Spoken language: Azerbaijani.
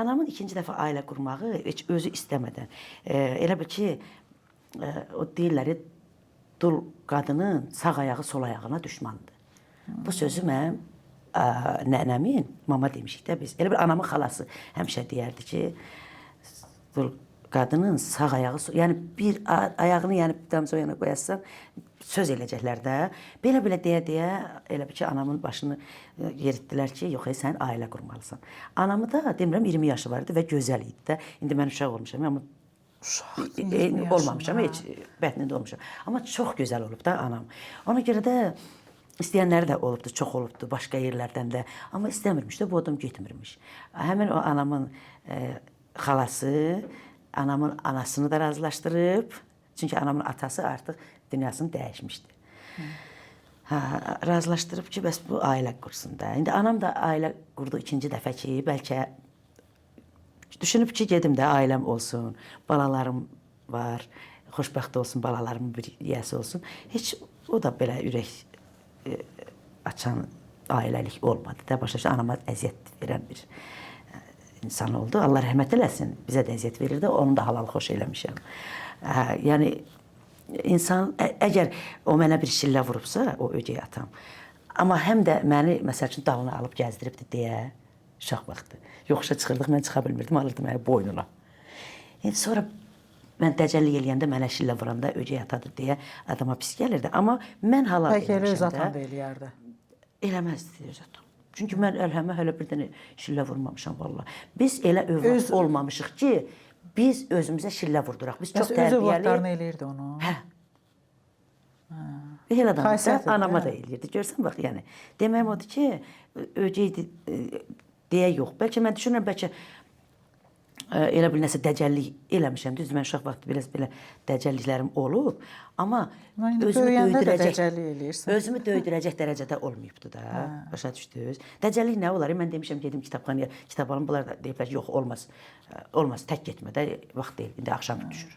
anamın ikinci dəfə ailə qurmağı heç özü istəmədən. Elə bil ki, o deyirlər, dul qadının sağ ayağı sol ayağına düşmandır. Bu sözü mənim nənəmin, mama demişik də biz. Elə bir anamın xalası həmişə deyərdi ki, dul qadının sağ ayağı, yəni bir ayağını yəni damca yana qoyasan, söz eləyəcəklər də. Belə-belə deyə-deyə elə bir ki, anamın başını yeritdilər ki, yox, sən ailə qurmalısan. Anamı da demirəm 20 yaşı vardı və gözəl idi də. İndi mən uşaq olmuşam, amma olmamışam, heç bətnində olmuşam. Amma çox gözəl olub da anam. Ona görə də istəyənləri də olubdu, çox olubdu, başqa yerlərdən də. Amma istəmirmiş də, bu adam getmirmiş. Həmin o anamın xalası, anamın anasını da razılaşdırıb. Çünki anamın atası artıq dünyasını dəyişmişdi. Razılaşdırıb ki, bəs bu ailə qursun da. İndi anam da ailə qurdu ikinci dəfə ki, bəlkə düşünüb ki, gedim də ailəm olsun, balalarım var, xoşbəxt olsun, balalarımın bir yiyəsi olsun. Heç o da belə ürək açan ailəlik olmadı da. Başa anama əziyyət verən bir insan oldu. Allah rəhmət eləsin. Bizə də əziyyət verirdi. Onu da halal xoş eləmişəm. Yəni insan əgər o mənə bir şillə vurubsa, o ögey atam. Amma həm də məni məsəl üçün dalına alıb gəzdiribdi deyə uşaq vaxtı. Yoxuşa çıxırdıq, mən çıxa bilmirdim, alırdım məni boynuna. Sonra mən dəcəllik eləyəndə mənə şillə vuranda ögey atadır deyə adama pis gəlirdi. Amma mən halal eləmişəm də. Bəlkə elə öz atan da eləyərdi. Eləməzdi öz atam. Çünki mən əlhəmə hələ bir dənə şillə vurmamışam valla. Biz elə övlad olmamışıq ki, biz özümüzə şillə vurduraq. Biz çox tərbiyəli. Öz övladlarına eləyirdi onu. Hə. Elə adam da anama da eləyirdi. Görsən bax, yəni. Deməyim odur ki, ögeydi deyə yox. Bəlkə mən düşünürəm, bəlkə elə bir nəsə dəcəllik eləmişəm. Düzdür, mən uşaq vaxtı biraz belə dəcəlliklərim olub. Amma özümü döydürəcək dərəcədə olmayıbdı da. Başa düşdünüz? Dəcəllik nə olar? Mən demişəm, gedim kitabxanaya, kitab alım. Bunlar da deyiblər ki, yox, olmaz. Olmaz, tək getmə də, vaxt deyil. İndi axşam düşür.